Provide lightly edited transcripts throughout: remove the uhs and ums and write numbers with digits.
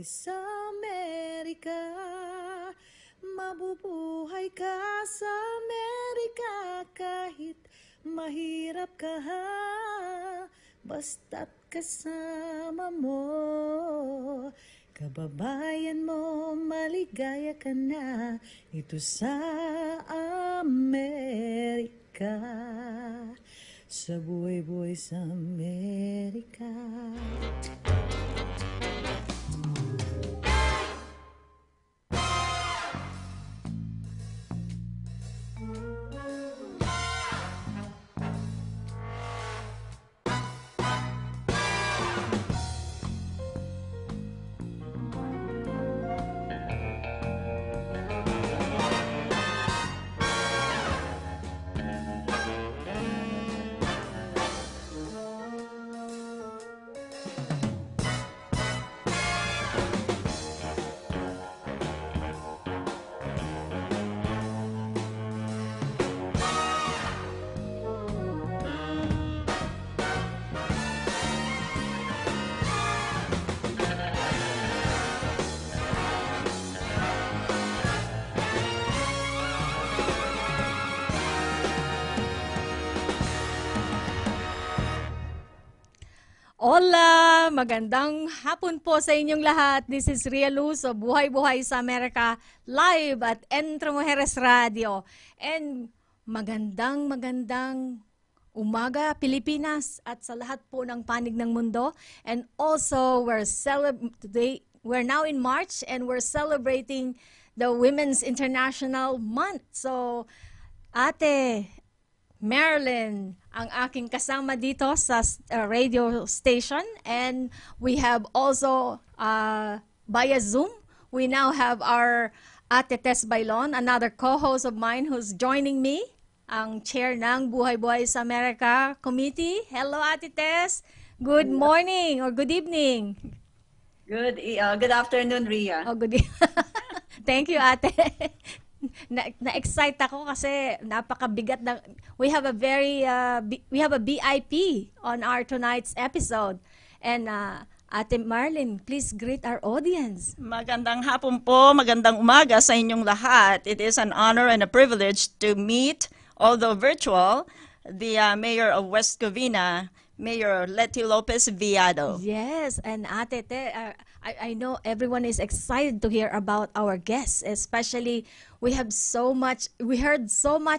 buhay sa Amerika. Mabubuhay ka sa Amerika kahit mahirap ka ha, basta't kasama mo kababayan mo, maligaya ka na ito sa Amerika, sa buhay-buhay sa Amerika. Hola! Magandang hapon po sa inyong lahat. This is Rhia sa Buhay-Buhay sa Amerika, live at Entre Mujeres Radio. And magandang umaga, Pilipinas, at sa lahat po ng panig ng mundo. And also, we're now in March and we're celebrating the Women's International Month. So, Ate Marilyn, ang aking kasama dito sa radio station, and we have also via Zoom, we now have our Ate Tess Baylon, another co-host of mine who's joining me, ang chair ng Buhay-Buhay sa Amerika Committee. Hello, Ate Tess. Good morning or good evening. Good afternoon, Rhia. Oh, good Thank you, Ate. Na-excite ako kasi napakabigat ng we have a VIP on our tonight's episode. And Ate Marilyn, please greet our audience. Magandang hapon po, magandang umaga sa inyong lahat. It is an honor and a privilege to meet, although virtual, the Mayor of West Covina, Mayor Letty Lopez-Viado. Yes, and Ate, I know everyone is excited to hear about our guests, especially we heard so much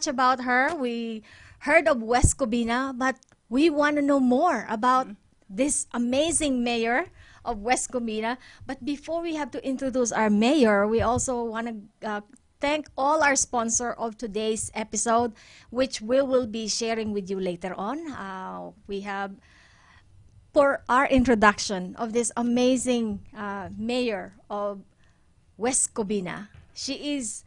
about her. We heard of West Covina, but we want to know more about this amazing mayor of West Covina. But before we have to introduce our mayor, we also want to thank all our sponsor of today's episode, which we will be sharing with you later on. We have, for our introduction of this amazing mayor of West Covina. She is,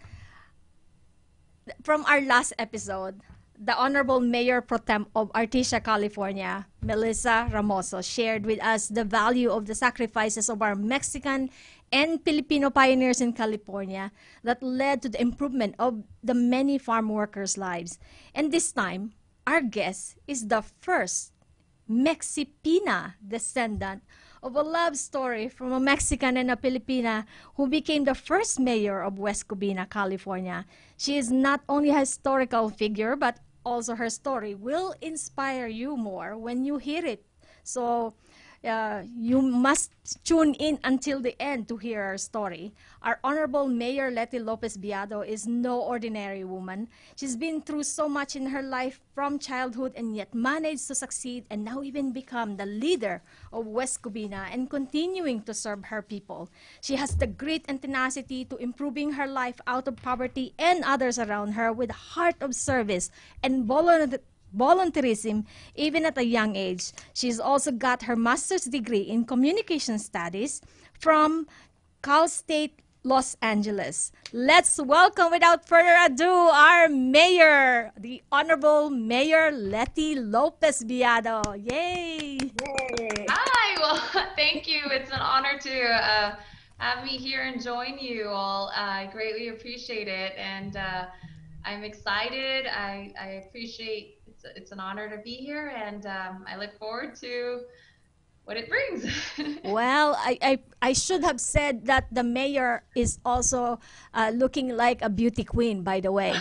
from our last episode, the Honorable Mayor Pro Tem of Artesia, California, Melissa Ramoso, shared with us the value of the sacrifices of our Mexican and Filipino pioneers in California that led to the improvement of the many farm workers' lives. And this time, our guest is the first Mexipina descendant of a love story from a Mexican and a Filipina who became the first mayor of West Covina, California. She is not only a historical figure, but also her story will inspire you more when you hear it. So you must tune in until the end to hear her story. Our Honorable Mayor Letty Lopez-Viado is no ordinary woman. She's been through so much in her life from childhood and yet managed to succeed and now even become the leader of West Covina and continuing to serve her people. She has the grit and tenacity to improving her life out of poverty and others around her with a heart of service and volunteerism even at a young age. She's also got her master's degree in communication studies from Cal State Los Angeles. Let's welcome, without further ado, our mayor, the Honorable Mayor Letty Lopez-Viado. Yay! Yay! Hi, well, thank you. It's an honor to have me here and join you all. I greatly appreciate it, and I'm excited. I appreciate it's an honor to be here, and I look forward to what it brings. Well, I should have said that the mayor is also looking like a beauty queen, by the way.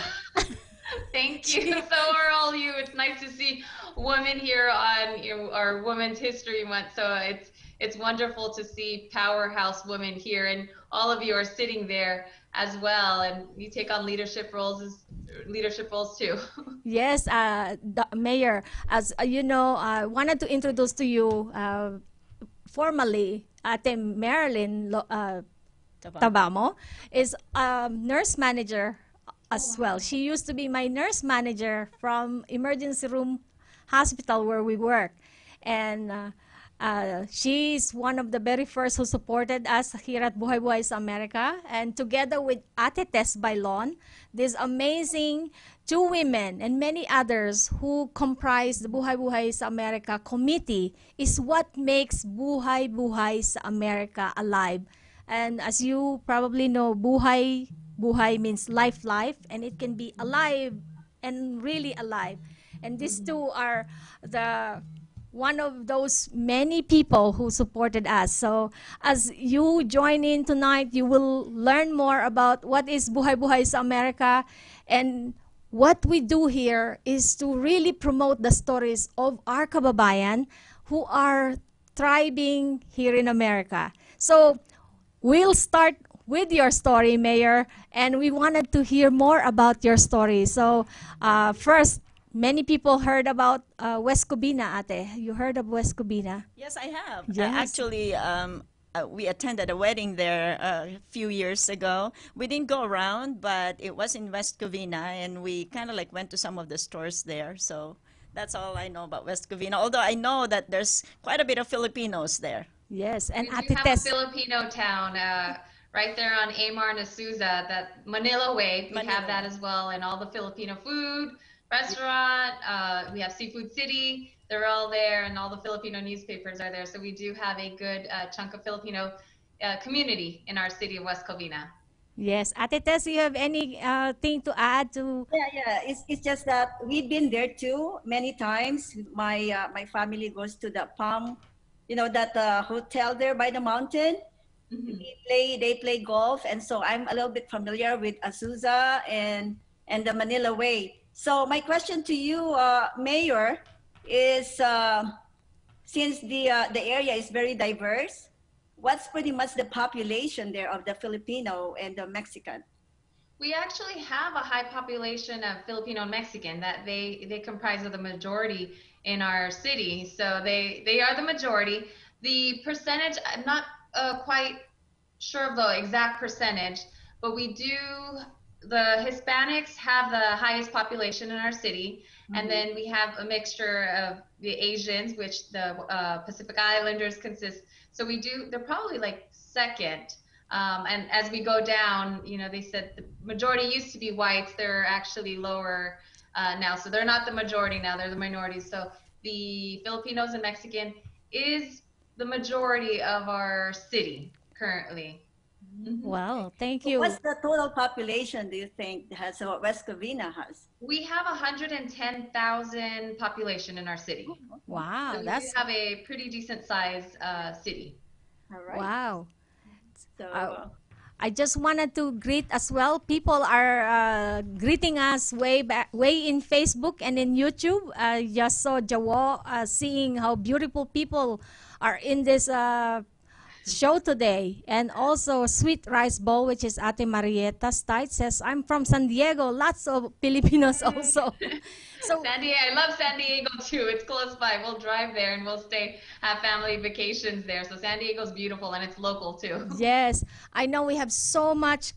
Thank you. So are all you. It's nice to see women here on our Women's History Month. So it's wonderful to see powerhouse women here, and all of you are sitting there as well, and you take on leadership roles too. Yes, the mayor, as you know, I wanted to introduce to you formally Ate Marilyn Tabamo is a nurse manager as well. She used to be my nurse manager from emergency room hospital where we work. And she's one of the very first who supported us here at BUHAY-BUHAY SA Amerika. And together with Ate Tess Baylon, this amazing two women and many others who comprise the BUHAY-BUHAY SA Amerika committee is what makes BUHAY-BUHAY SA Amerika alive. And as you probably know, buhay means life, and it can be alive and really alive. And these two are the one of those many people who supported us. So as you join in tonight, you will learn more about what is BUHAY-BUHAY SA Amerika, and what we do here is to really promote the stories of our kababayan who are thriving here in America. So we'll start with your story, Mayor, and we wanted to hear more about your story. So first, many people heard about West Covina, Ate. You heard of West Covina? Yes, I have. Yes. Actually, we attended a wedding there a few years ago. We didn't go around, but it was in West Covina, and we kind of like went to some of the stores there. So that's all I know about West Covina, although I know that there's quite a bit of Filipinos there. Yes, and We Ate do have a Tess. Filipino town right there on Amar and Azusa, that Manila Way. We have that as well, and all the Filipino food, restaurant. We have Seafood City. They're all there, and all the Filipino newspapers are there. So we do have a good chunk of Filipino community in our city of West Covina. Yes, Ate Tess, you have any thing to add to? Yeah. It's just that we've been there too many times. My family goes to the Palm, that hotel there by the mountain. Mhm. They play golf, and so I'm a little bit familiar with Azusa and the Manila Way. So my question to you, Mayor, is since the area is very diverse, what's pretty much the population there of the Filipino and the Mexican? We actually have a high population of Filipino and Mexican, that they comprise of the majority in our city. So they are the majority. The percentage, I'm not quite sure of the exact percentage, but the Hispanics have the highest population in our city. Mm-hmm. And then we have a mixture of the Asians, which the Pacific Islanders consist. So they're probably like second. And as we go down, they said the majority used to be whites. They're actually lower now. So they're not the majority now, they're the minority. So the Filipinos and Mexican is the majority of our city currently. Mm-hmm. Wow, thank you. What's the total population do you think West Covina has? We have 110,000 population in our city. Wow, so we do have a pretty decent sized city. All right. Wow. So I just wanted to greet as well. People are greeting us way in Facebook and in YouTube. Just saw Jawo seeing how beautiful people are in this show today. And also Sweet Rice Bowl, which is Ate Marietta's type, says, I'm from San Diego. Lots of Filipinos also. So San Diego, I love San Diego too. It's close by. We'll drive there and we'll have family vacations there. So San Diego's beautiful, and it's local too. Yes, I know we have so much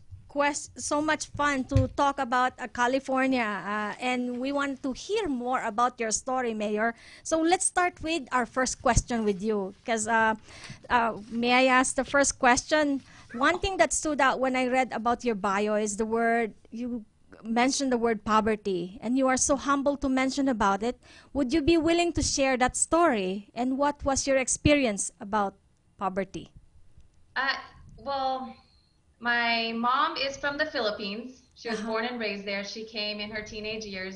fun to talk about California, and we want to hear more about your story, Mayor. So let's start with our first question with you, because may I ask the first question? One thing that stood out when I read about your bio is you mentioned the word poverty, and you are so humble to mention about it. Would you be willing to share that story, and what was your experience about poverty? Well, my mom is from the Philippines. She was born and raised there. She came in her teenage years.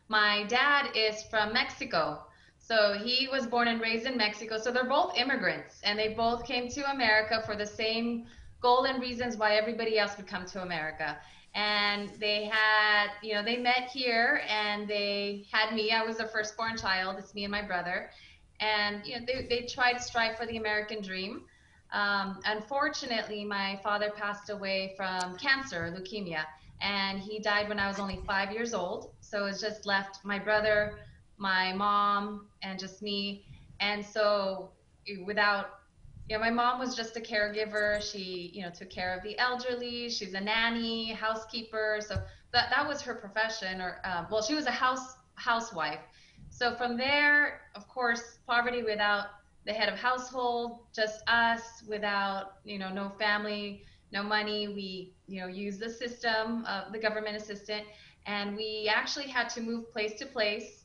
My dad is from Mexico. So he was born and raised in Mexico. So they're both immigrants, and they both came to America for the same goal and reasons why everybody else would come to America. And they had, they met here, and they had me. I was their firstborn child. It's me and my brother. And they tried to strive for the American dream. Unfortunately, my father passed away from cancer, leukemia, and he died when I was only 5 years old. So it's just left my brother, my mom, and just me. And so without, my mom was just a caregiver. She, took care of the elderly. She's a nanny, housekeeper. So that was her profession. Or well, she was a housewife. So from there, of course, poverty without the head of household, just us, without, no family, no money. We, use the system, the government assistant, and we actually had to move place to place.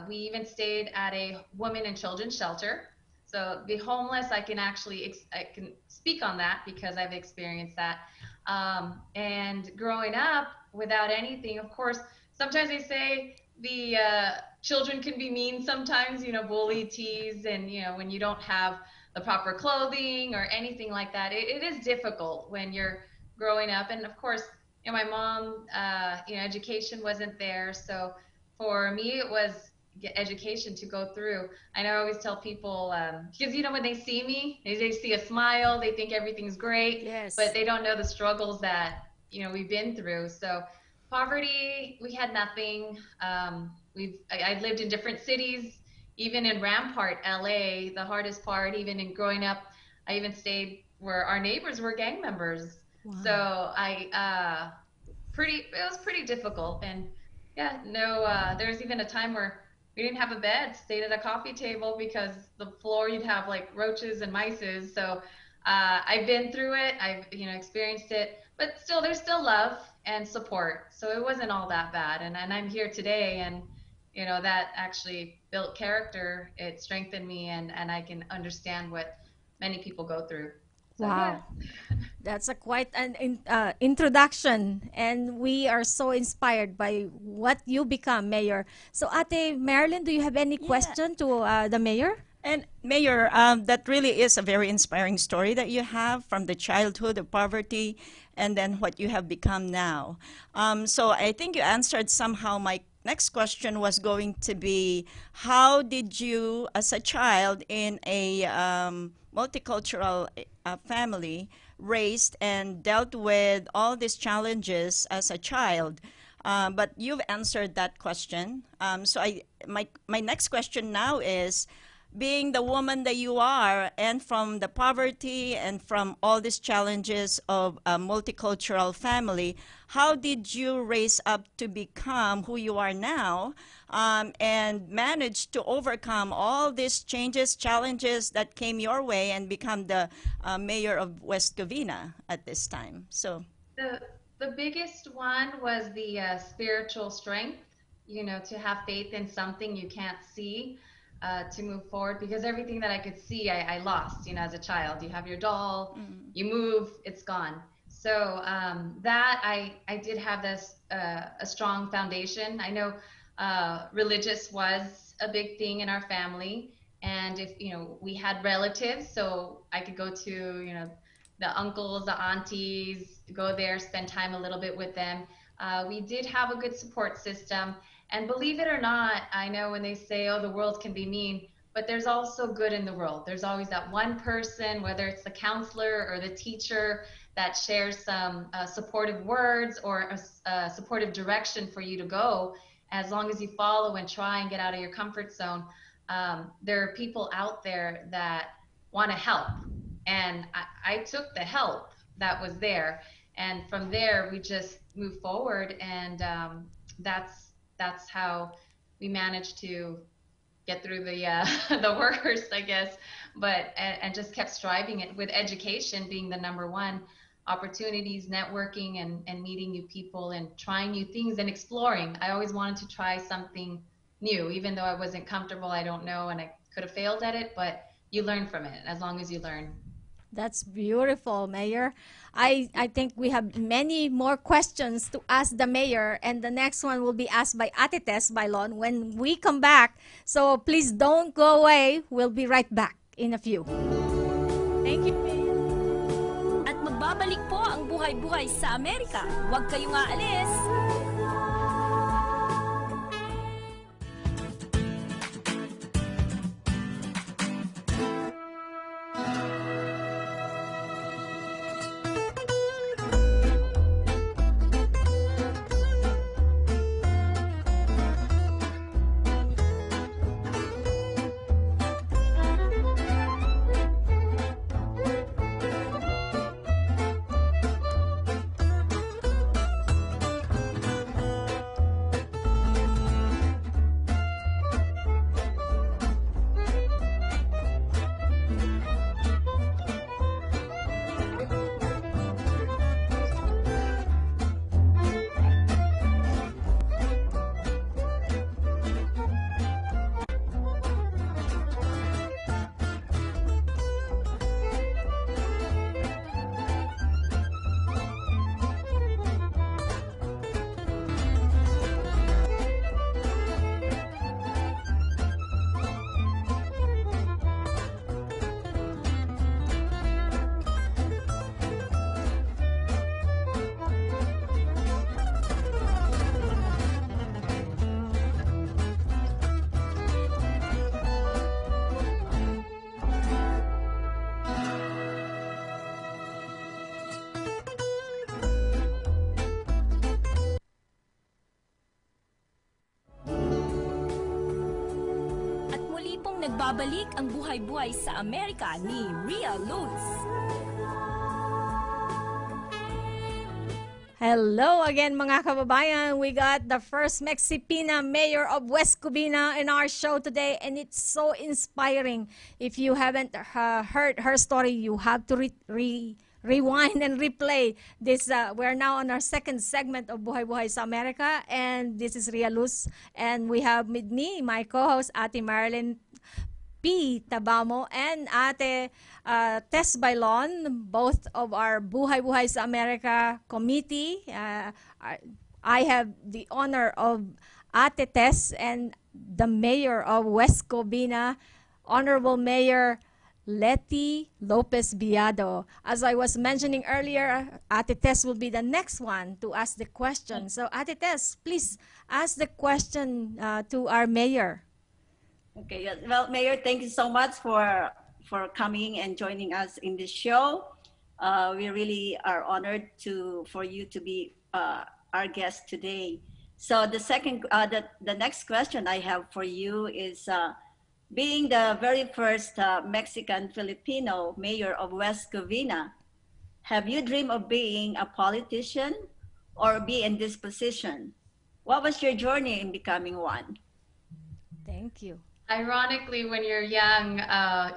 We even stayed at a women and children's shelter. So the homeless, I can speak on that because I've experienced that. And growing up without anything, of course, sometimes they say the children can be mean sometimes, bully, tease, and when you don't have the proper clothing or anything like that, it is difficult when you're growing up. And of course, my mom, education wasn't there, so for me it was education to go through. I know I always tell people, because when they see me, they see a smile, they think everything's great, Yes. but they don't know the struggles that we've been through. So poverty, we had nothing. I lived in different cities, even in Rampart, LA. The hardest part, even in growing up, I even stayed where our neighbors were gang members. Wow. So it was pretty difficult. And yeah, there was even a time where we didn't have a bed, stayed at a coffee table because the floor you'd have like roaches and mices. So I've been through it. I've experienced it, but still, there's still love and support. So it wasn't all that bad. And I'm here today, and that actually built character. It strengthened me, and I can understand what many people go through. So, Wow. yeah. That's quite an introduction, and we are so inspired by what you become, Mayor. So, Ate Marilyn, do you have any question to the Mayor? And Mayor, that really is a very inspiring story that you have from the childhood of poverty and then what you have become now. So I think you answered somehow my next question was going to be, how did you, as a child in a multicultural family, raised and dealt with all these challenges as a child? But you've answered that question. So my next question now is, being the woman that you are, and from the poverty and from all these challenges of a multicultural family, how did you raise up to become who you are now, and manage to overcome all these changes, challenges that came your way and become the mayor of West Covina at this time? So The biggest one was the spiritual strength, to have faith in something you can't see, to move forward, because everything that I could see, I lost, as a child. You have your doll, you move, it's gone. So that I did have this a strong foundation. I know religious was a big thing in our family, and if we had relatives, so I could go to the uncles, the aunties, go there, spend time a little bit with them. We did have a good support system. And believe it or not, I know when they say, oh, the world can be mean, but there's also good in the world. There's always that one person, whether it's the counselor or the teacher, that shares some supportive words or a supportive direction for you to go. As long as you follow and try and get out of your comfort zone, there are people out there that want to help. And I took the help that was there. And from there, we just moved forward. And that's how we managed to get through the worst, I guess, but and just kept striving it with education being the number one, opportunities, networking, and meeting new people and trying new things and exploring. I always wanted to try something new, even though I wasn't comfortable, I don't know, and I could have failed at it, but you learn from it as long as you learn. That's beautiful, Mayor. I think we have many more questions to ask the Mayor, and the next one will be asked by Ate Tess Baylon when we come back. So please don't go away. We'll be right back in a few. Thank you, Mayor. At magbabalik po ang buhay-buhay sa Amerika. Huwag kayong aalis. Nagbabalik ang buhay-buhay sa Amerika ni Rhia Luz. Hello again, mga kababayan. We got the first Mexipina Mayor of West Covina in our show today, and it's so inspiring. If you haven't heard her story, you have to rewind and replay this. We're now on our second segment of Buhay-Buhay sa Amerika, and this is Rhia Luz, and we have with me my co-host Ate Marilyn Tabamo and Ate Tess Baylon, both of our Buhay-Buhay sa Amerika committee. I have the honor of Ate Tess and the Mayor of West Covina, Honorable Mayor Letty Lopez-Viado. As I was mentioning earlier, Ate Tess will be the next one to ask the question. So Ate Tess, please ask the question to our Mayor. Okay, well, Mayor, thank you so much for coming and joining us in this show. We really are honored for you to be our guest today. So the next question I have for you is, being the very first Mexican Filipino mayor of West Covina, have you dreamed of being a politician or be in this position? What was your journey in becoming one? Thank you. Ironically, when you're young,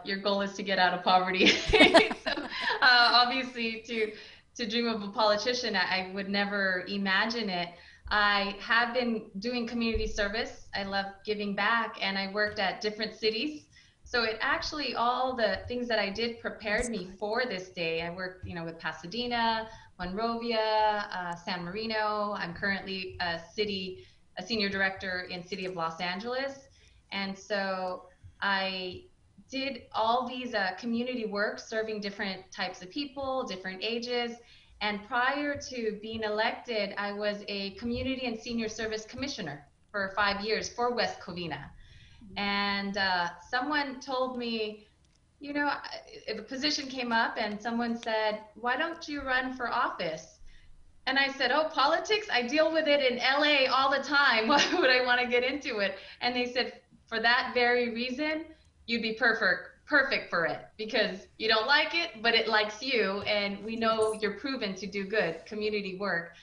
your goal is to get out of poverty. So obviously, to dream of a politician, I would never imagine it. I have been doing community service. I love giving back, and I worked at different cities. So it actually, all the things that I did prepared me for this day. I worked, with Pasadena, Monrovia, San Marino. I'm currently a senior director in City of Los Angeles. And so I did all these community work, serving different types of people, different ages. And prior to being elected, I was a community and senior service commissioner for 5 years for West Covina. And someone told me, the position came up and someone said, why don't you run for office? And I said, oh, politics? I deal with it in LA all the time. Why would I want to get into it? And they said, for that very reason, you'd be perfect for it, because you don't like it, but it likes you, and we know you're proven to do good community work.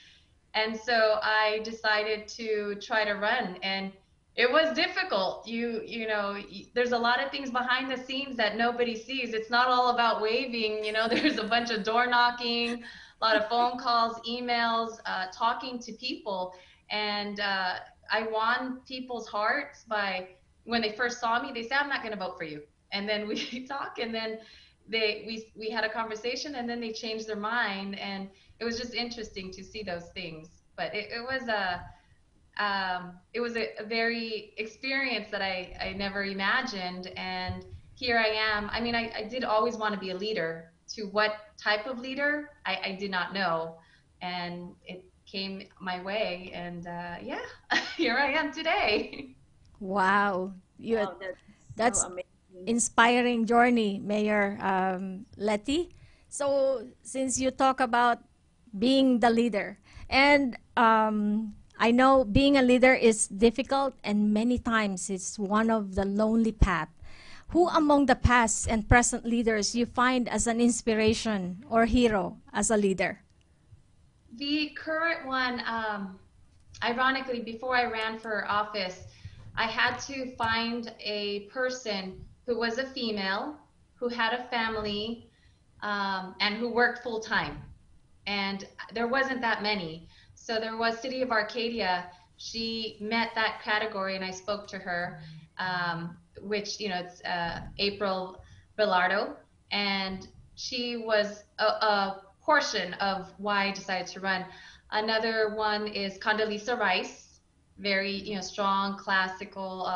And so I decided to try to run, and it was difficult. There's a lot of things behind the scenes that nobody sees. It's not all about waving. There's a bunch of door knocking, a lot of phone calls, emails, talking to people, and I won people's hearts by, when they first saw me, they said, I'm not going to vote for you. And then we talk, and then, we had a conversation, and then they changed their mind, and it was just interesting to see those things. But it was a very experience that I never imagined, and here I am. I mean, I did always want to be a leader. To what type of leader, I did not know, and it came my way, and yeah, here I am today. Wow. Wow, That's so amazing. inspiring journey, Mayor Letty. So, since you talk about being the leader, and I know being a leader is difficult, and many times it's one of the lonely path. Who among the past and present leaders you find as an inspiration or hero as a leader? The current one, ironically, before I ran for office, I had to find a person who was a female, who had a family, and who worked full time. And there wasn't that many. So there was City of Arcadia. She met that category, and I spoke to her, which, you know, it's April Bilardo, and she was a portion of why I decided to run. Another one is Condoleezza Rice, very, you know, strong, classical,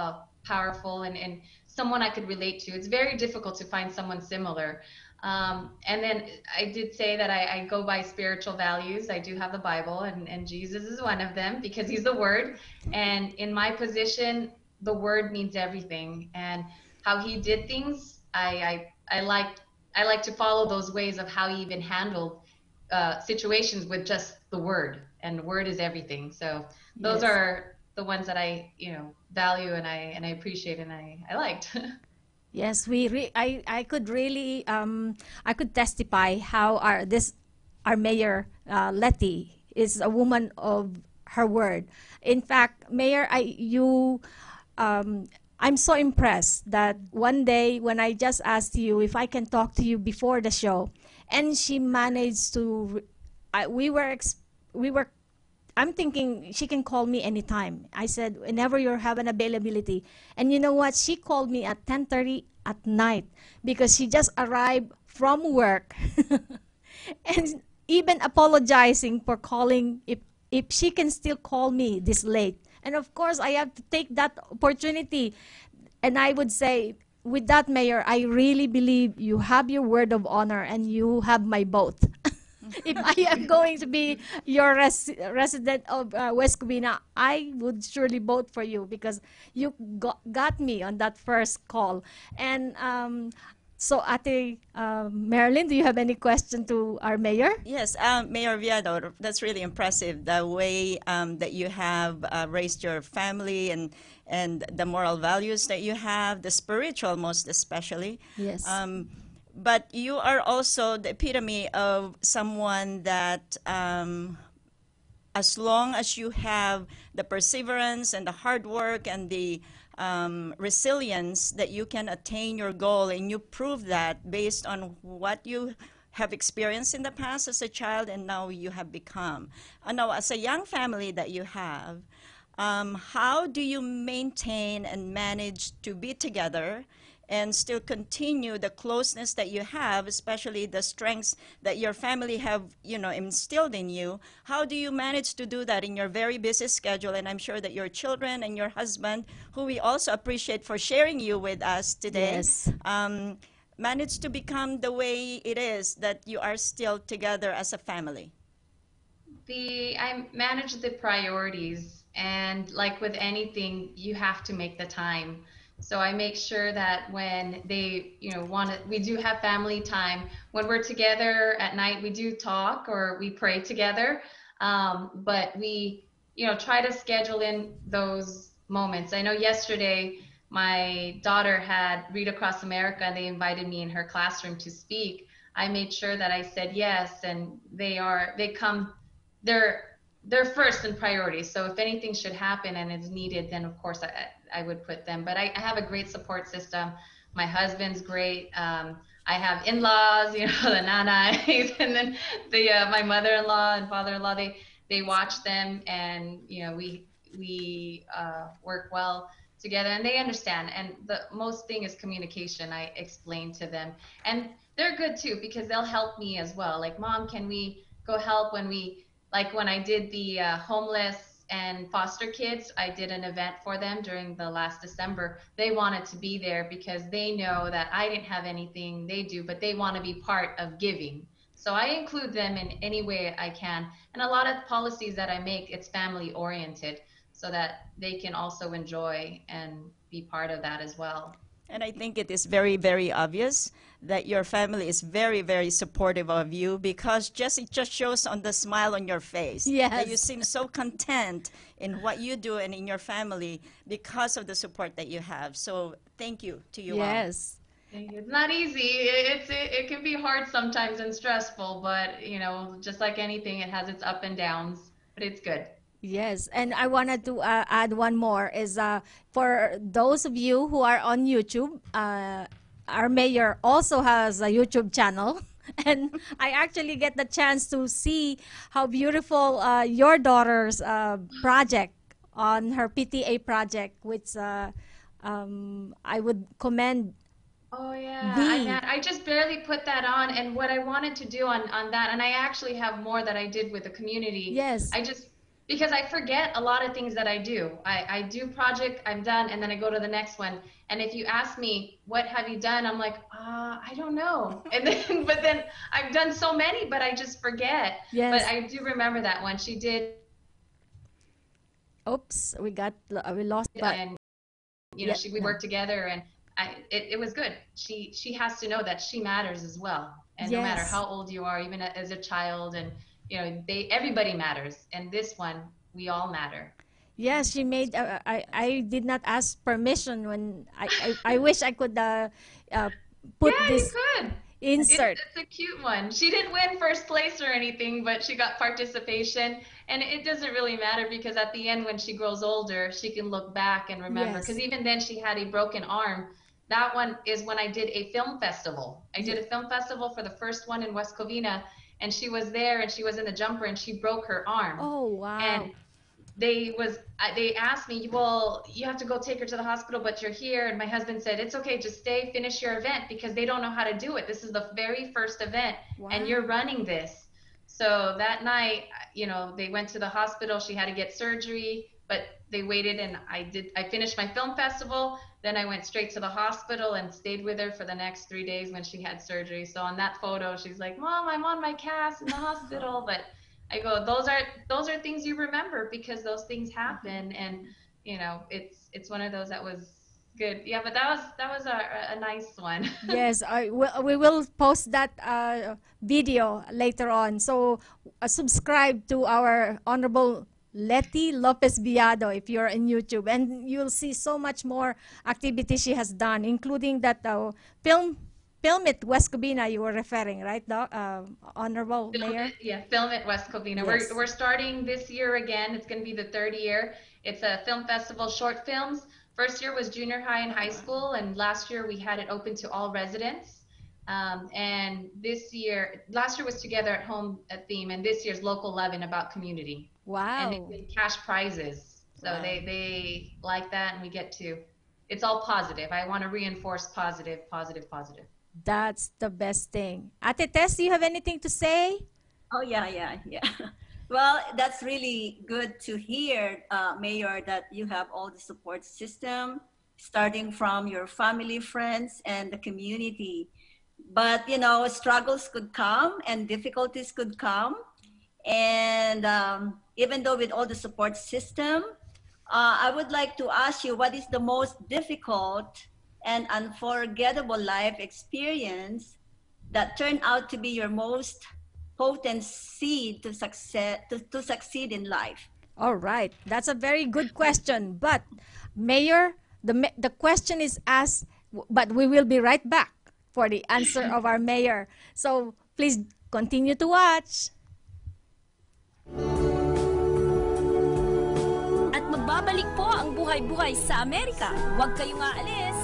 powerful, and someone I could relate to. It's very difficult to find someone similar. And then I did say that I go by spiritual values. I do have the Bible, and Jesus is one of them because he's the Word. And in my position, the Word means everything. And how he did things, I like to follow those ways of how he even handled situations with just the Word. And the Word is everything. So those Yes. are the ones that I, you know, value, and I appreciate, and I liked. Yes, I could really I could testify how our mayor Letty is a woman of her word. In fact, Mayor, I'm so impressed that one day when I just asked you if I can talk to you before the show, and she managed to. We were I'm thinking she can call me anytime. I said, whenever you have an availability. And you know what? She called me at 10:30 at night because she just arrived from work and even apologizing for calling if she can still call me this late. And of course, I have to take that opportunity. And I would say, with that, Mayor, I really believe you have your word of honor and you have my vote. If I am going to be your resident of West Covina, I would surely vote for you because you got me on that first call. And so, Ate Marilyn, do you have any question to our mayor? Yes, Mayor Viado, that's really impressive, the way that you have raised your family and the moral values that you have, the spiritual most especially. Yes. But you are also the epitome of someone that as long as you have the perseverance and the hard work and the resilience that you can attain your goal, and you prove that based on what you have experienced in the past as a child and now you have become. Now, as a young family that you have, how do you maintain and manage to be together and still continue the closeness that you have, especially the strengths that your family have, you know, instilled in you? How do you manage to do that in your very busy schedule? And I'm sure that your children and your husband, who we also appreciate for sharing you with us today, Yes. manage to become the way it is that you are still together as a family. I manage the priorities, and like with anything, you have to make the time. So I make sure that when they, you know, we do have family time. When we're together at night, we do talk or we pray together. But we, you know, try to schedule in those moments. I know yesterday my daughter had Read Across America, and they invited me in her classroom to speak. I made sure that I said yes, and they're first in priority. So if anything should happen and is needed, then of course I would put them. But I have a great support system. My husband's great. I have in-laws, you know, the nanais, and then my mother-in-law and father-in-law. They watch them, and you know we work well. together, and they understand. And the most thing is communication. I explain to them, and they're good too because they'll help me as well. Like, Mom, can we go help when I did the homeless and foster kids, I did an event for them during the last December. They wanted to be there because they know that I didn't have anything they do, but they want to be part of giving. So I include them in any way I can. And a lot of policies that I make, it's family oriented so that they can also enjoy and be part of that as well. And I think it is very, very obvious that your family is very, very supportive of you because it just shows on the smile on your face that you seem so content in what you do and in your family because of the support that you have. So thank you to you all. Yes. It's not easy. It can be hard sometimes and stressful, but you know, just like anything, it has its up and downs, but it's good. Yes, and I wanted to add one more is for those of you who are on YouTube, our mayor also has a YouTube channel, and I actually get the chance to see how beautiful your daughter's project on her PTA project, which I would commend. Oh yeah, I just barely put that on, and what I wanted to do on that, and I actually have more that I did with the community. Yes. Because I forget a lot of things that I do. I do project, I'm done, and then I go to the next one. And if you ask me, what have you done? I'm like, I don't know. And then, but then I've done so many, but I just forget. Yes. But I do remember that one. She did. Oops, we lost. But And, you know, we worked together, and it was good. She has to know that she matters as well. And no matter how old you are, even as a child, and you know, everybody matters, and this one, we all matter. Yes, she made. I did not ask permission when I wish I could put this insert. It's a cute one. She didn't win first place or anything, but she got participation, and it doesn't really matter because at the end, when she grows older, she can look back and remember. Because even then, she had a broken arm. That one is when I did a film festival. I did a film festival for the first one in West Covina. And she was there, and she was in the jumper, and she broke her arm. Oh, wow. And they asked me, well, you have to go take her to the hospital, but you're here. And my husband said, it's okay, just stay, finish your event, because they don't know how to do it. This is the very first event, and you're running this. So that night, you know, they went to the hospital. She had to get surgery, but they waited, and I finished my film festival. Then I went straight to the hospital and stayed with her for the next 3 days when she had surgery. So on that photo, she's like, Mom, I'm on my cast in the hospital. But I go, those are things you remember because those things happen. And, you know, it's one of those that was good. Yeah, but that was a nice one. Yes, we will post that video later on. So subscribe to our Honorable Letty Lopez-Viado if you're in YouTube, and you'll see so much more activities she has done, including that film it West Covina you were referring, right, Honorable Mayor? Film it West Covina. Yes. We're starting this year again. It's going to be the third year. It's a film festival, short films. First year was junior high and high school, and last year we had it open to all residents. And last year was Together at Home theme, and this year's Local 11 about community. Wow. And they cash prizes. So they like that, and we get to, it's all positive. I want to reinforce positive. That's the best thing. Ate Tess, do you have anything to say? Oh, yeah. Well, that's really good to hear, Mayor, that you have all the support system, starting from your family, friends, and the community. But, you know, struggles could come and difficulties could come. And even though with all the support system, I would like to ask you, what is the most difficult and unforgettable life experience that turned out to be your most potent seed to succeed in life? All right, that's a very good question. But Mayor, the question is asked, but we will be right back for the answer of our mayor. So please continue to watch. At magbabalik po ang buhay-buhay sa Amerika. Huwag kayong aalis.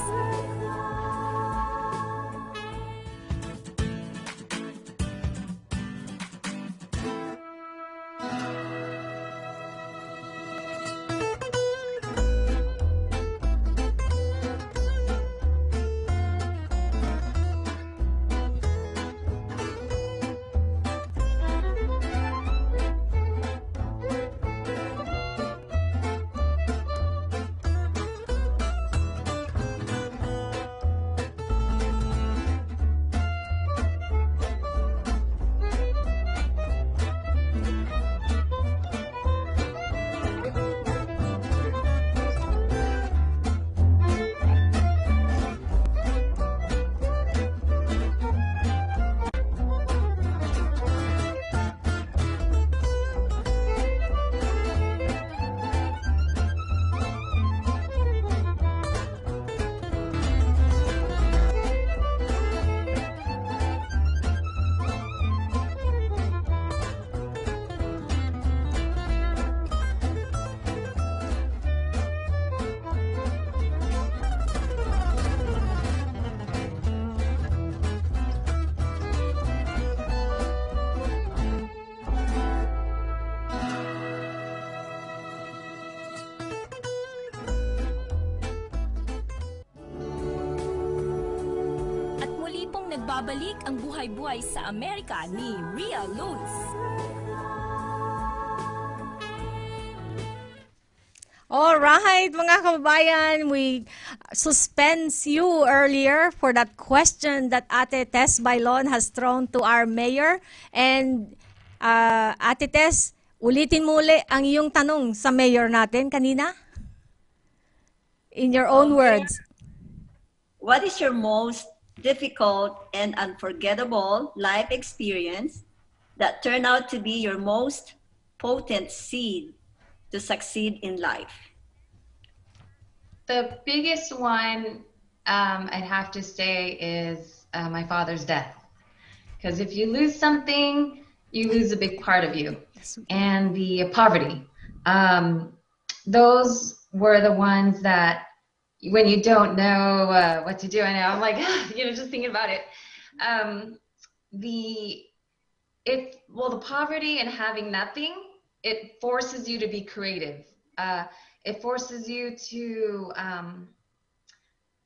nagbabalik ang Buhay-Buhay sa Amerika ni Rhia Luz. All right, mga kababayan, we suspense you earlier for that question that Ate Tess Baylon has thrown to our mayor. And Ate Tess, ulitin mo uli ang iyong tanong sa mayor natin kanina. In your own words. What is your most difficult and unforgettable life experience that turned out to be your most potent seed to succeed in life? The biggest one I'd have to say is my father's death. Because if you lose something, you lose a big part of you. And the poverty. Those were the ones that when you don't know what to do, I know I'm like, just thinking about it. The poverty and having nothing, it forces you to be creative. It forces you to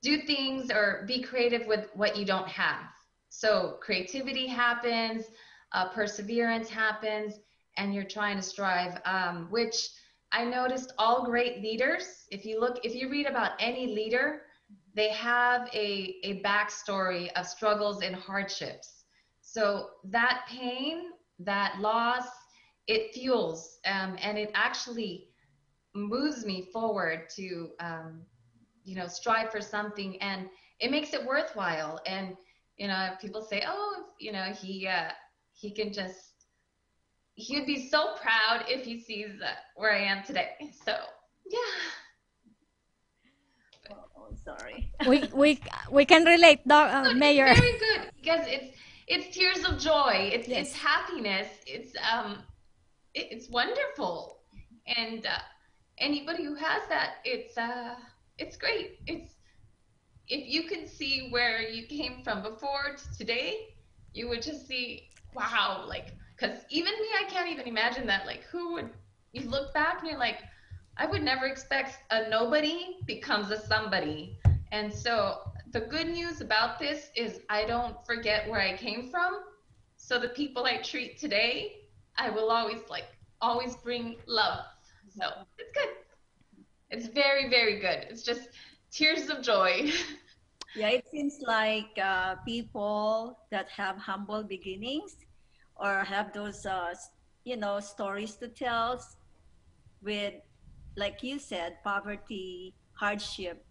do things or be creative with what you don't have. So creativity happens, perseverance happens, and you're trying to strive, which I noticed all great leaders, if you read about any leader, they have a backstory of struggles and hardships. So that pain, that loss, it fuels and it actually moves me forward to strive for something, and it makes it worthwhile. And people say, he would be so proud if he sees where I am today. So yeah. Oh, sorry. We can relate, Mayor. It's very good because it's tears of joy. It's happiness. It's wonderful, and anybody who has that, it's great. It's if you could see where you came from before to today, you would just see, wow, like, because even me, I can't even imagine that. Like, you look back and you're like, I would never expect a nobody becomes a somebody. And so the good news about this is I don't forget where I came from. So the people I treat today, I will always bring love. So it's good. It's very, very good. It's just tears of joy. Yeah, it seems like people that have humble beginnings or have those, stories to tell with, like you said, poverty, hardship,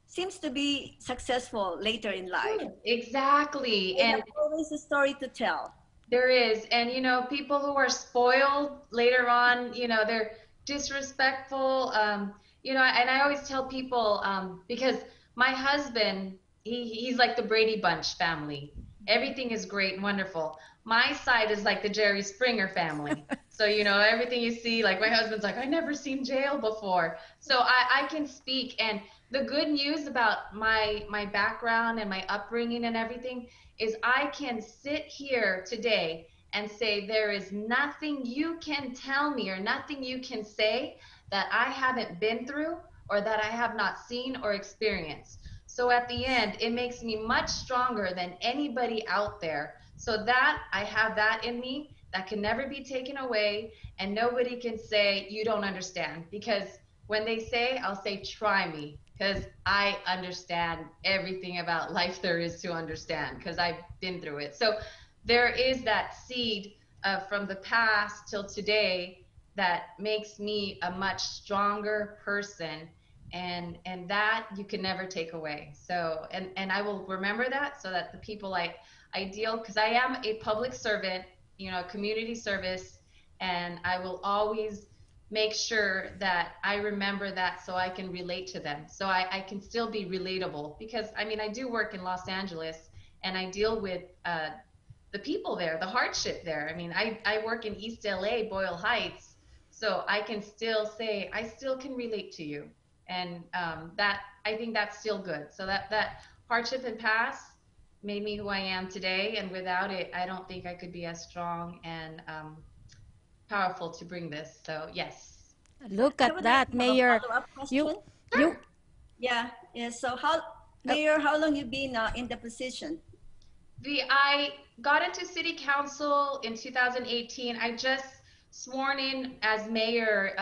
seems to be successful later in life. Exactly. And there's always a story to tell. There is. And, people who are spoiled later on, they're disrespectful. And I always tell people, because my husband, he's like the Brady Bunch family. Everything is great and wonderful. My side is like the Jerry Springer family. So, everything you see, like my husband's like, I never seen jail before. So I can speak. And the good news about my background and my upbringing and everything is I can sit here today and say there is nothing you can tell me or nothing you can say that I haven't been through or that I have not seen or experienced. So at the end, it makes me much stronger than anybody out there. So that I have that in me that can never be taken away, and nobody can say you don't understand, because when they say, I'll say try me, because I understand everything about life there is to understand because I've been through it. So there is that seed from the past till today that makes me a much stronger person, and that you can never take away. So and I will remember that, so that the people I deal, because I am a public servant, community service, and I will always make sure that I remember that so I can relate to them, so I can still be relatable, because I do work in Los Angeles and I deal with the people there, the hardship there. I work in East LA, Boyle Heights, so I can still say I still can relate to you, and that I think that's still good. So that hardship and past made me who I am today, and without it, I don't think I could be as strong and powerful to bring this. So yes. Look at that, Mayor. You. Yeah. So Mayor, how long you been in the position? I got into city council in 2018. I just sworn in as mayor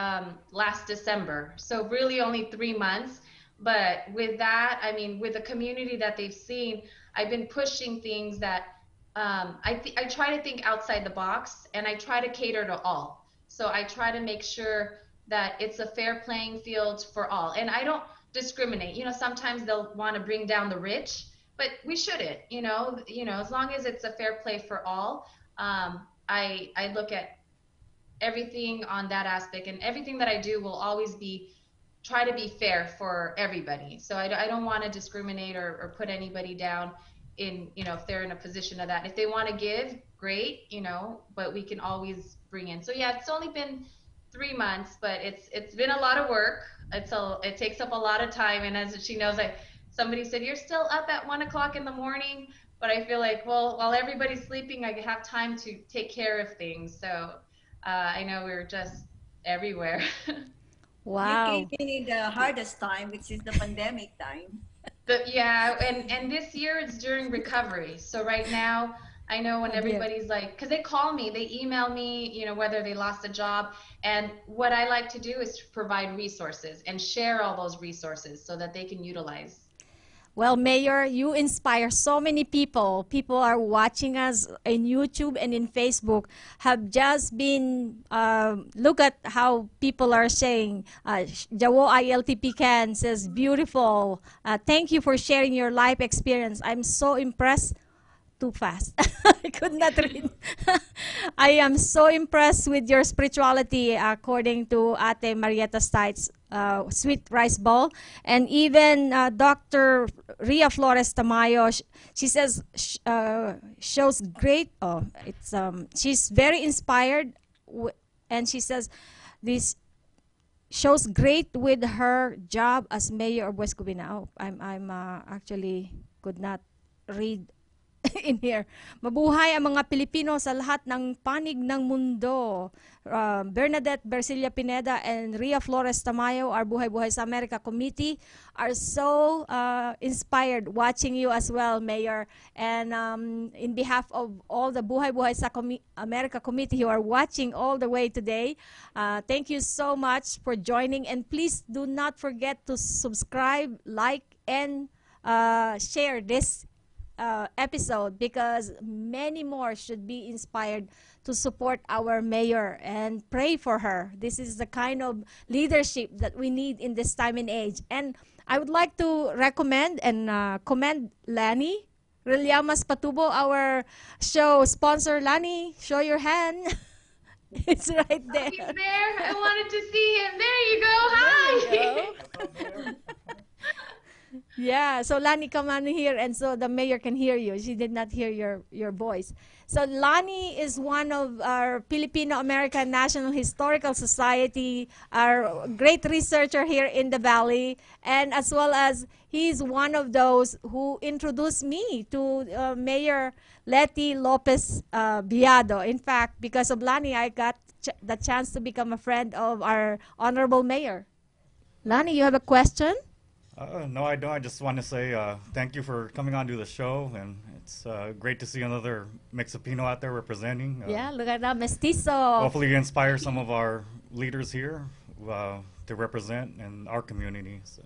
last December, so really only 3 months. But with that, I mean, with the community that they've seen, I've been pushing things that I try to think outside the box, and I try to cater to all. So I try to make sure that it's a fair playing field for all, and I don't discriminate. You know, sometimes they'll want to bring down the rich, but we shouldn't. As long as it's a fair play for all. I look at everything on that aspect, and everything that I do will always be try to be fair for everybody. So I don't want to discriminate or put anybody down in, if they're in a position of that. If they want to give, great, but we can always bring in. So yeah, it's only been 3 months, but it's been a lot of work. It takes up a lot of time, and as she knows, somebody said you're still up at 1 o'clock in the morning, but I feel like, well, while everybody's sleeping, I have time to take care of things. So I know we're just everywhere. Wow. You gave me the hardest time, which is the pandemic time. Yeah, and this year it's during recovery. So right now, I know when everybody's like, because they call me, they email me, whether they lost a job. And what I like to do is provide resources and share all those resources so that they can utilize. Well, Mayor, you inspire so many people. People are watching us in YouTube and in Facebook. Have just been, look at how people are saying, Jawo ILTP Can says, beautiful. Thank you for sharing your life experience. I'm so impressed. Too fast. I could not read. I am so impressed with your spirituality, according to Ate Marietta Stites, Sweet Rice Bowl. And even Dr. Rhia Flores Tamayo, she says, shows great, she's very inspired, and she says, this shows great with her job as mayor of West Covina. Oh, I'm actually could not read in here. Mabuhay ang mga Pilipino sa lahat ng panig ng mundo. Bernadette Bercilia Pineda and Rhia Flores Tamayo, our Buhay-Buhay sa Amerika committee, are so inspired watching you as well, Mayor. And in behalf of all the Buhay-Buhay sa Amerika committee who are watching all the way today, thank you so much for joining. And please do not forget to subscribe, like, and share this episode, because many more should be inspired to support our mayor and pray for her. This is the kind of leadership that we need in this time and age. And I would like to recommend and commend Lani Reliamas Patubo, our show sponsor. Lani, show your hand. It's right there. Oh, he's there. I wanted to see him. There you go. Hi. There you go. Yeah, so Lani, come on here, and so the mayor can hear you. She did not hear your voice. So Lani is one of our Filipino-American National Historical Society, our great researcher here in the Valley, and as well as he's one of those who introduced me to Mayor Letty Lopez-Viado. In fact, because of Lani, I got the chance to become a friend of our Honorable Mayor. Lani, you have a question? No, I don't. I just want to say thank you for coming on to the show, and it's great to see another Mexipino out there representing. Yeah, look at that, mestizo. Hopefully you inspire some of our leaders here to represent in our community. So.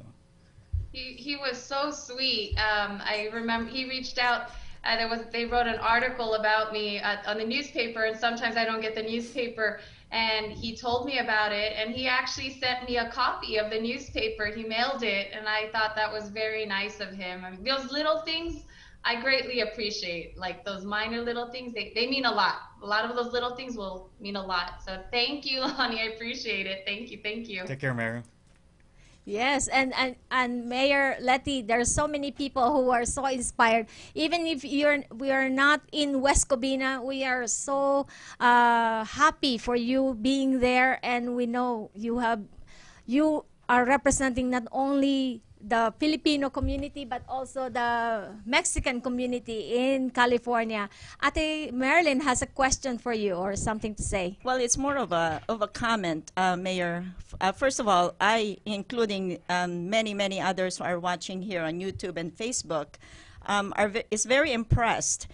He was so sweet. I remember he reached out. They wrote an article about me on the newspaper, and sometimes I don't get the newspaper. And he told me about it, and he actually sent me a copy of the newspaper. He mailed it, and I thought that was very nice of him. I mean, those little things I greatly appreciate, like those minor little things, they mean a lot. A lot of those little things will mean a lot. So thank you, Lonnie, I appreciate it. Thank you, thank you. Take care, Mayor. Yes, and Mayor Letty, there are so many people who are so inspired. Even if we are not in West Covina, we are so happy for you being there, and we know you are representing not only the Filipino community but also the Mexican community in California. Ate Marilyn has a question for you or something to say. Well, it's more of a comment, Mayor. First of all, I, including many others who are watching here on YouTube and Facebook, is very impressed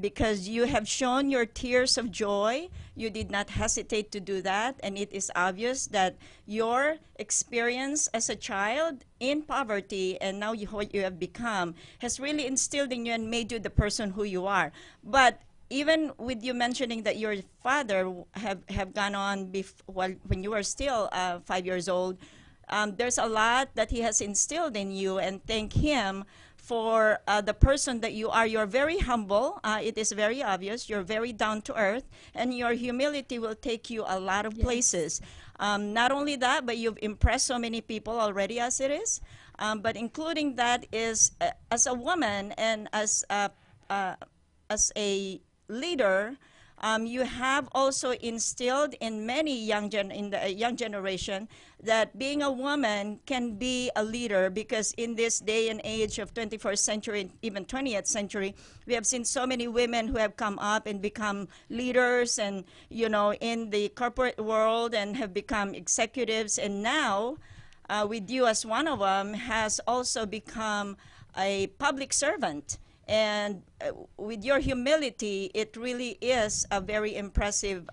because you have shown your tears of joy. You did not hesitate to do that, and it is obvious that your experience as a child in poverty and now what you have become has really instilled in you and made you the person who you are. But even with you mentioning that your father have gone on when you were still 5 years old, there's a lot that he has instilled in you, and thank him for the person that you are. You're very humble. It is very obvious. You're very down to earth, and your humility will take you a lot of places. Not only that, but you've impressed so many people already as it is. But including that is as a woman and as a leader, you have also instilled in many in the young generation that being a woman can be a leader, because in this day and age of 21st century, even 20th century, we have seen so many women who have come up and become leaders and, you know, in the corporate world and have become executives, and now with you as one of them has also become a public servant. And with your humility, it really is a very impressive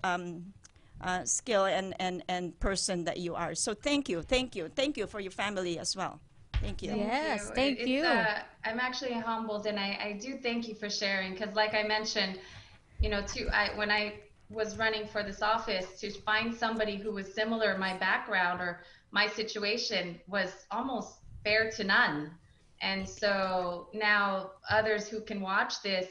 skill and person that you are. So thank you for your family as well. Thank you. Yes, thank you. I'm actually humbled, and I do thank you for sharing, because like I mentioned, you know, when I was running for this office, to find somebody who was similar my background or my situation was almost fair to none. And so now others who can watch this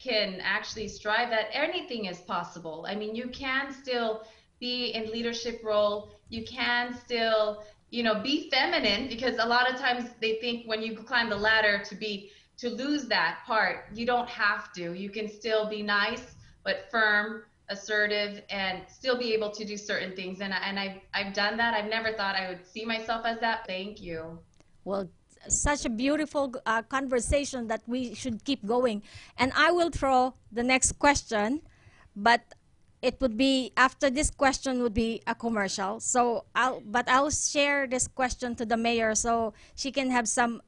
can actually strive that anything is possible. I mean, you can still be in leadership role. You can still, you know, be feminine, because a lot of times they think when you climb the ladder to lose that part. You don't have to. You can still be nice, but firm, assertive, and still be able to do certain things. And I've done that. I've never thought I would see myself as that. Thank you. Well, such a beautiful conversation that we should keep going. And I will throw the next question, but it would be, after this question would be a commercial. So I'll share this question to the mayor so she can have some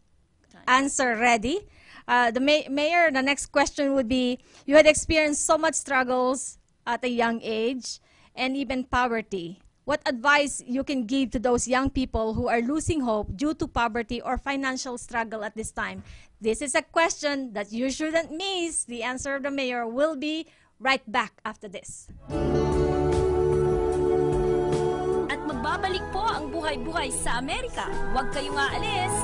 answer ready. Mayor, the next question would be, you had experienced so much struggles at a young age and even poverty. What advice you can give to those young people who are losing hope due to poverty or financial struggle at this time? This is a question that you shouldn't miss. The answer of the mayor will be right back after this. At magbabalik po ang Buhay-Buhay sa Amerika. Huwag kayong aalis.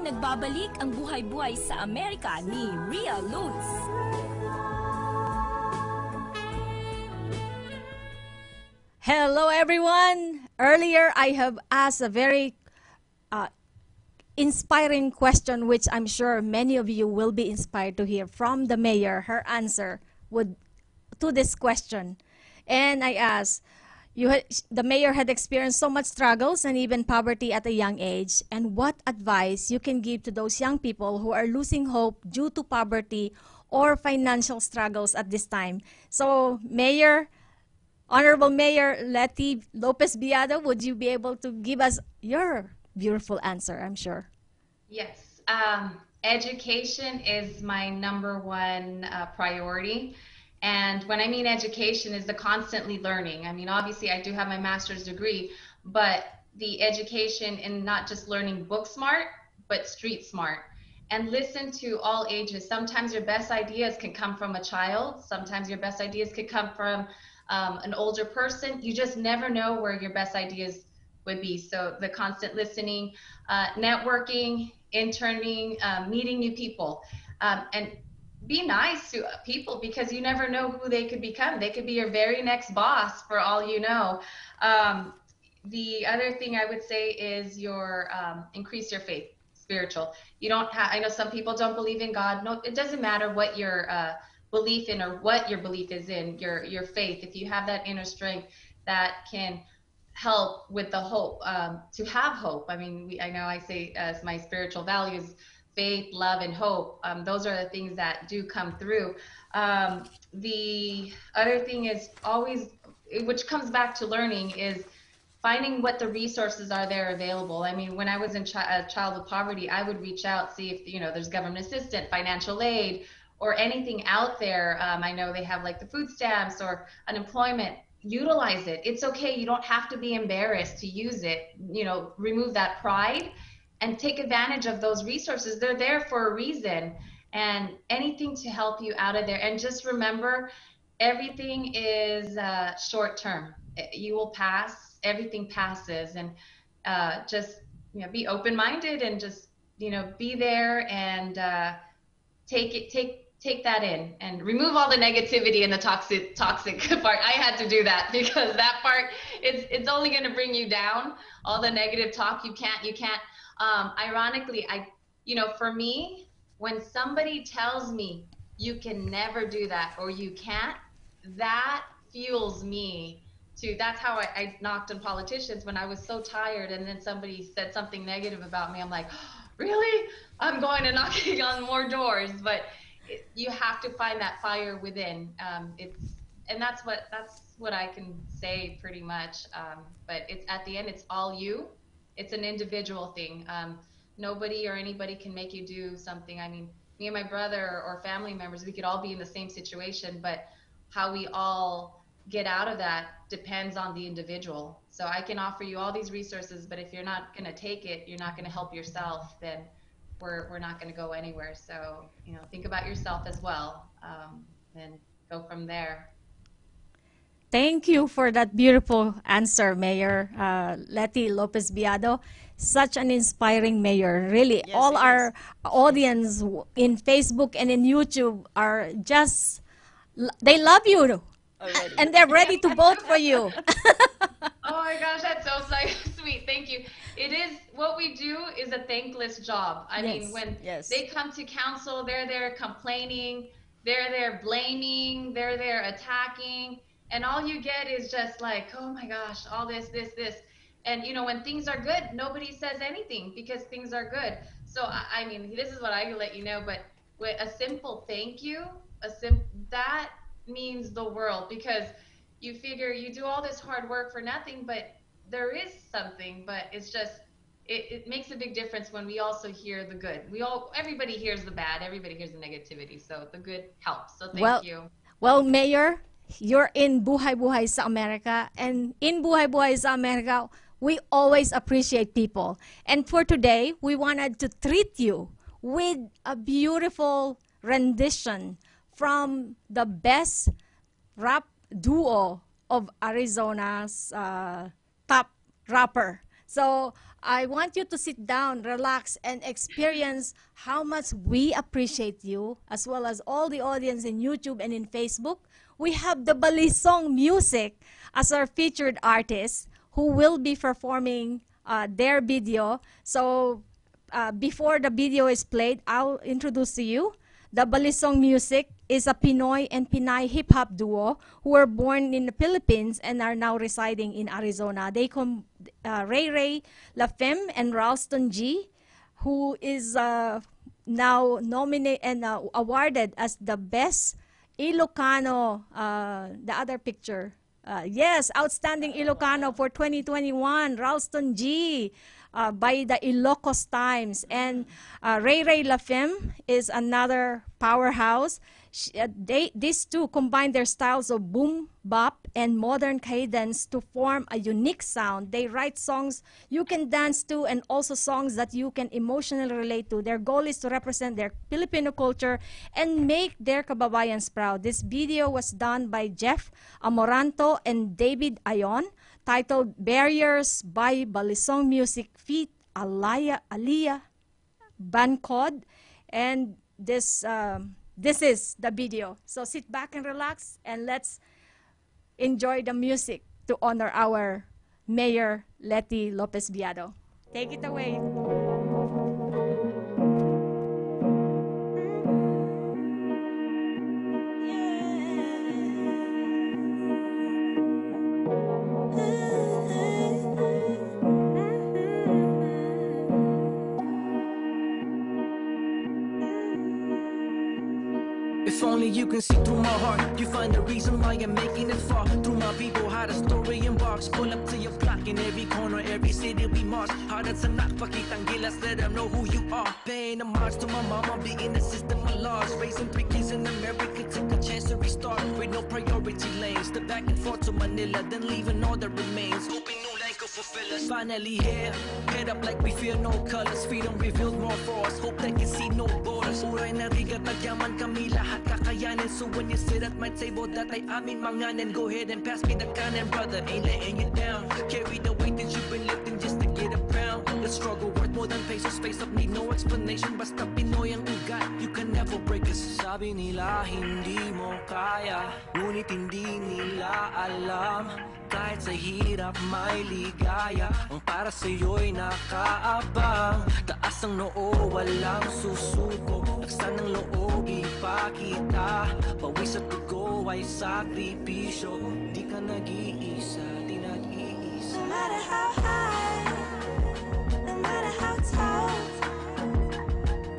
Nagbabalik ang Buhay-Buhay sa Amerika ni Rhia Lutz. Hello everyone! Earlier I have asked a very inspiring question, which I'm sure many of you will be inspired to hear from the mayor, her answer to this question. And I asked, the mayor had experienced so much struggles and even poverty at a young age. And what advice you can give to those young people who are losing hope due to poverty or financial struggles at this time? So, Mayor, Honorable Mayor Letty Lopez-Viado, would you be able to give us your beautiful answer, I'm sure? Yes. Education is my number one priority. And when I mean education is the constantly learning. I mean, obviously I do have my master's degree, but the education in not just learning book smart, but street smart. And listen to all ages. Sometimes your best ideas can come from a child. Sometimes your best ideas could come from an older person. You just never know where your best ideas would be. So the constant listening, networking, interning, meeting new people, and be nice to people, because you never know who they could become. They could be your very next boss for all you know. The other thing I would say is increase your faith, spiritual. You don't have, I know some people don't believe in God. No, it doesn't matter what your belief in or what your belief is in, your faith. If you have that inner strength that can help with the hope, to have hope. I mean, I know I say as my spiritual values, faith, love, and hope. Those are the things that do come through. The other thing is always, which comes back to learning, is finding what the resources are there available. I mean, when I was a child with poverty, I would reach out, see if there's government assistance, financial aid, or anything out there. I know they have like the food stamps or unemployment. Utilize it. It's okay. You don't have to be embarrassed to use it. Remove that pride and take advantage of those resources. They're there for a reason, and anything to help you out of there. And just remember, everything is short term. You will pass. Everything passes, and just be open-minded and just be there and take that in and remove all the negativity and the toxic part. I had to do that because that part, it's only going to bring you down. All the negative talk, you can't. Ironically, for me, when somebody tells me you can never do that or you can't, that fuels me that's how I knocked on politicians when I was so tired, and then somebody said something negative about me. I'm like, really? I'm going to knocking on more doors. But you have to find that fire within. That's what I can say pretty much. But it's at the end, it's all you. It's an individual thing. Nobody or anybody can make you do something. I mean, me and my brother or family members, we could all be in the same situation, but how we all get out of that depends on the individual. So I can offer you all these resources, but if you're not going to take it, you're not going to help yourself, then we're not going to go anywhere. So, think about yourself as well, and go from there. Thank you for that beautiful answer, Mayor Letty Lopez-Viado. Such an inspiring mayor. Really, Yes, all it our is. audience in Facebook and in YouTube are just, they love you. Already. And they're ready to vote for you. Oh my gosh, that's so sweet. Thank you. It is, what we do is a thankless job. I mean, when they come to council, they're there complaining, they're there blaming, they're there attacking, and all you get is just like, oh my gosh, all this. And when things are good, nobody says anything because things are good. So I mean, this is what I can let you know, but with a simple thank you, that means the world, because you figure you do all this hard work for nothing, but there is something. But it's just, it makes a big difference when we also hear the good. Everybody hears the bad, everybody hears the negativity, so the good helps. So thank you. Well, Mayor, you're in Buhay-Buhay sa Amerika, and in Buhay-Buhay sa Amerika, we always appreciate people. And for today, we wanted to treat you with a beautiful rendition from the best rap duo of Arizona's top rapper. So I want you to sit down, relax, and experience how much we appreciate you, as well as all the audience in YouTube and in Facebook. We have the Balisong Musik as our featured artist who will be performing their video. So before the video is played, I'll introduce to you The Balisong Musik is a Pinoy and Pinay hip-hop duo who were born in the Philippines and are now residing in Arizona. They Ray Lafem and Ralston G, who is now nominated and awarded as the best Ilocano, the other picture. Yes, Outstanding Ilocano for 2021, Ralston G, by the Ilocos Times. And Ray Lafem is another powerhouse. These two combine their styles of boom, bop, and modern cadence to form a unique sound. They write songs you can dance to and also songs that you can emotionally relate to. Their goal is to represent their Filipino culture and make their kababayans proud. This video was done by Jeff Amoranto and David Ayon, titled Barriers by Balisong Musik feat. Aliyah Bancod. And this is the video. So sit back and relax and let's enjoy the music to honor our Mayor Letty Lopez-Viado. Take it away. If only you can see through my heart, you find the reason why I'm making it far. Through my people, had a story in box. Pull up to your block in every corner, every city we march. Hard as a knock, pakitang gilas, let them know who you are. Paying a march to my mama, being the system of laws. Raising 3 kids in America, took a chance to restart. With no priority lanes, the back and forth to Manila, then leaving all that remains. Hoping no life could fulfill us. Finally here, head up like we fear no colors. Freedom revealed more for us, hope they can see no borders. Uray na rigat, nagyaman kami lahat kakayanin. So when you sit at my table, that ay amin manganin. Go ahead and pass me the kanin, brother, ain't letting you down. Carry the weight that you've been lifting just to get a pound. The struggle worth more than pesos, face up need no explanation. Basta Pinoy ang ugat, you can never break us. Sabi nila hindi mo kaya, ngunit hindi nila alam. Kahit sa hirap may ligaya, ang para sa'yo'y nakaabang. Taas ang noo, walang susuko, laksan ng loob, ipakita. Pawis at dugo ay sakripisyo, di ka nag-iisa, di nag-iisa. No matter how high, no matter how tall,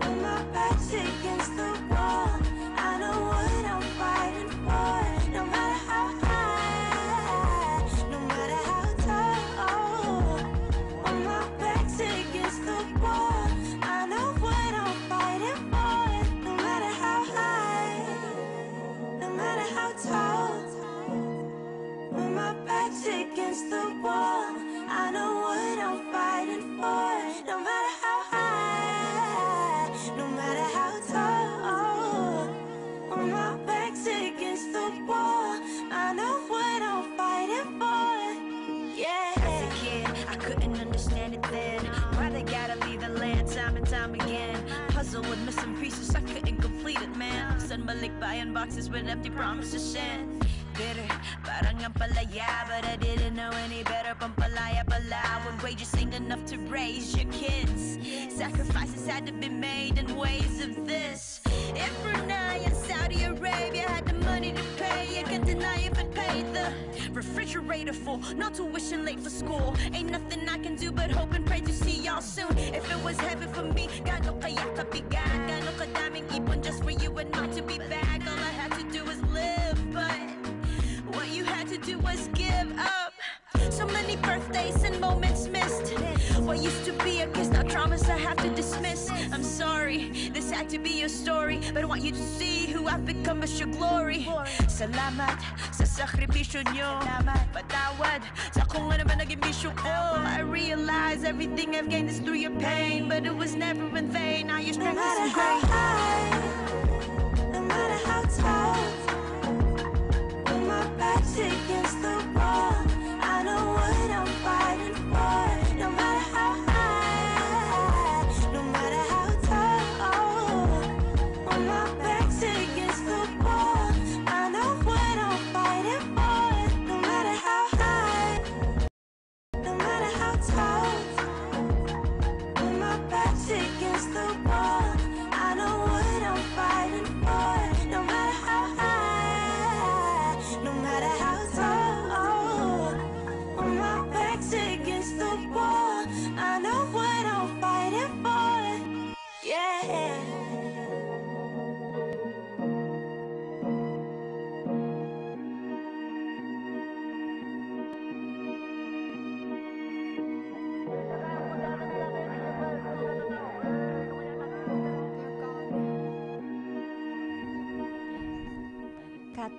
when my back's against the wall, I know what I'm fighting for. No matter how high, no matter how tall, when my back's against the wall, I know what I'm fighting for. No matter how high, no matter how tall, when my back's against the wall, I know what I'm fighting for. No matter how high, no matter how tall, when my back's against the wall, I know what I'm fighting for. Yeah. As a kid, I couldn't understand it then. Why they gotta leave the land time and time again? Puzzle with missing pieces, I couldn't complete it, man. Suddenly buying boxes with empty promises and bitter, parang ang palaya, but I didn't know any better. Pampalaya pala, when wages ain't enough to raise your kids. Sacrifices had to be made in ways of this. If Brunei and Saudi Arabia had the money to pay, you can't deny if it paid the refrigerator full, no tuition late for school. Ain't nothing I can do but hope and pray to see y'all soon. If it was heaven for me, gaano kaya kabigat, gaano kadaming ipon just for you and not to be back. All I had to do was live, but what you had to do was give up. So many birthdays and moments missed. What used to be a kiss, now traumas I have to dismiss. I'm sorry, this had to be your story, but I want you to see who I've become as your glory. Salamat sa sakripisyo nyo. Patawad sa kung ano ba naging bisyo ko. I realize everything I've gained is through your pain, but it was never in vain. Now your strength is No matter how ingrained. high, no matter how tall, when my back's against the wall, I know what I'm fighting for. No matter how high, no matter how tall, when my back's against the wall, I know what I'm fighting for. No matter how high, no matter how tall, when my back's against the wall, I know what I'm Cut.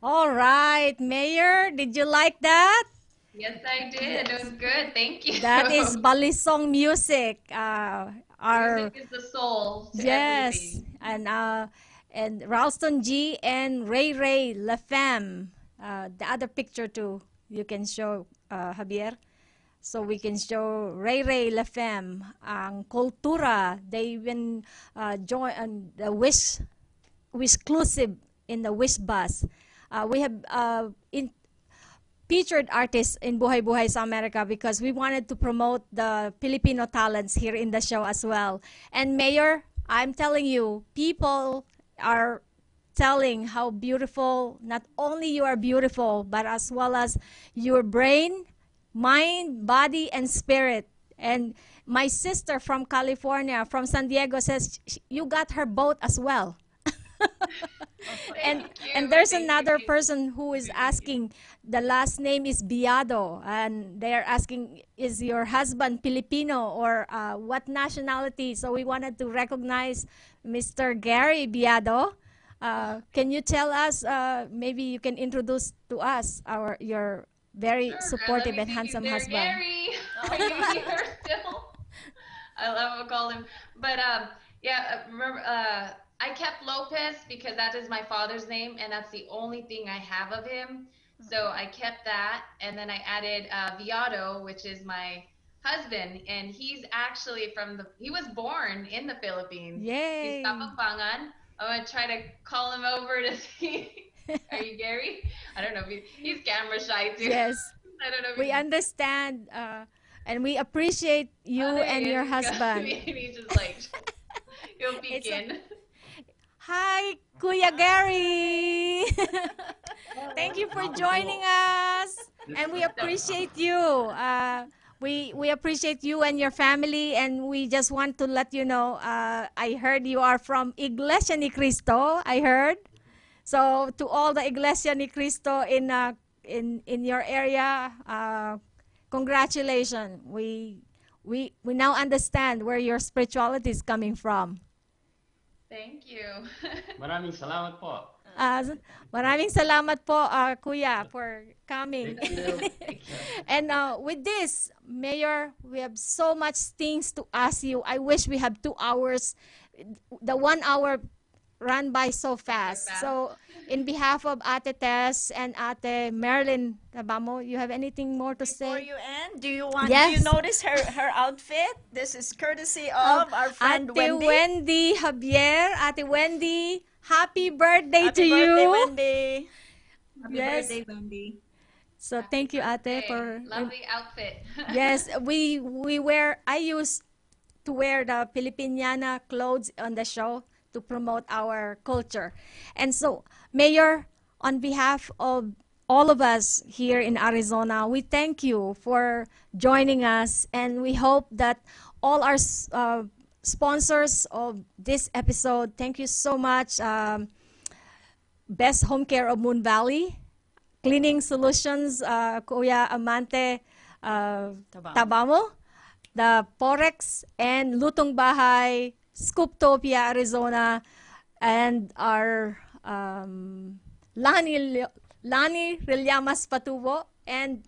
All right, Mayor, did you like that? Yes, I did. It was good. Thank you. That is Balisong Music. Our Music is the soul to yes, everything. and Ralston G and Ray Ray La Femme. The other picture too, you can show Javier. So we can show Ray Ray La Femme, ang Kultura. They even join the Wish Exclusive in the Wish Bus. We have featured artists in Buhay-Buhay sa Amerika because we wanted to promote the Filipino talents here in the show as well. And Mayor, I'm telling you, people are telling how beautiful, not only you are beautiful, but as well as your brain, mind, body, and spirit. And my sister from California, from San Diego, says you got her both as well. and there's another person who is asking, the last name is Viado, and they're asking, is your husband Filipino or what nationality? So we wanted to recognize Mr. Gary Viado. Can you tell us, maybe you can introduce to us your very supportive and handsome husband. Gary, are you here still? I love to call him. But yeah, remember, I kept Lopez because that is my father's name, and that's the only thing I have of him. So I kept that, and then I added Viado, which is my husband, and he's actually he was born in the Philippines. Yay! He's Kapampangan. I'm gonna try to call him over to see. Are you Gary? I don't know if he's camera shy too. Yes. I don't know. We understand, and we appreciate you and your husband. He's just like, he'll peek in. Hi, Kuya Gary. Thank you for joining us, and we appreciate you. We appreciate you and your family, and we just want to let you know, I heard you are from Iglesia ni Cristo, I heard. So to all the Iglesia ni Cristo in your area, congratulations. We now understand where your spirituality is coming from. Thank you. Maraming salamat po. Maraming salamat po, Kuya, for coming. And with this, Mayor, we have so much things to ask you. I wish we have 2 hours. The 1 hour ran by so fast. So, in behalf of Ate Tess and Ate Marilyn, Tabamo, you have anything more to Before say? you end, do you Yes. notice her outfit? This is courtesy of our friend Ate Wendy Javier. Ate Wendy, happy birthday to Happy birthday, you. Wendy. Happy Yes. birthday, Wendy. So thank you, Ate, for lovely outfit. yes, I used to wear the Filipiniana clothes on the show to promote our culture. And so, Mayor, on behalf of all of us here in Arizona, we thank you for joining us, and we hope that all our sponsors of this episode, thank you so much. Best Home Care of Moon Valley, Cleaning Solutions, Kuya Amante Tabamo, the Forex, and Lutong Bahay, Scooptopia, Arizona, and our Lani Rillamas Patubo, and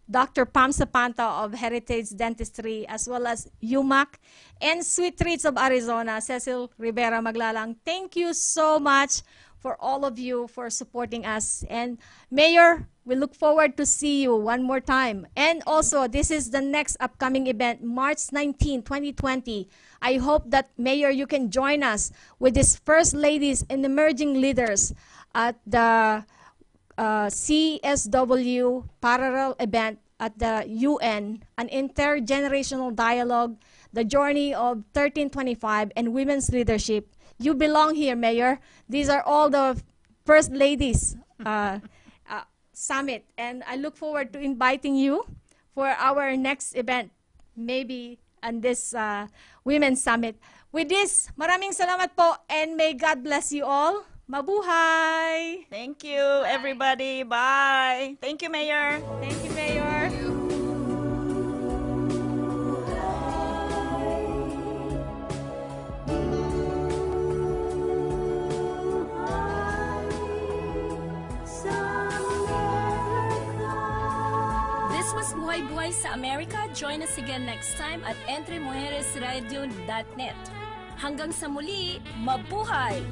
Dr. Pam Sapanta of Heritage Dentistry, as well as UMAC, and Sweet Treats of Arizona, Cecil Rivera Maglalang. Thank you so much for all of you for supporting us. And Mayor, we look forward to see you one more time. And also, this is the next upcoming event, March 19, 2020. I hope that, Mayor, you can join us with these First Ladies and Emerging Leaders at the CSW parallel event at the UN, an intergenerational dialogue, the journey of 1325 and women's leadership. You belong here, Mayor. These are all the First Ladies Summit, and I look forward to inviting you for our next event, maybe on this Women's Summit. With this, maraming salamat po, and may God bless you all. Mabuhay! Thank you, everybody. Bye. Thank you, Mayor. Thank you, Mayor. This was Buhay-Buhay sa Amerika. Join us again next time at entremujeresradio.net. Hanggang sa muli, mabuhay!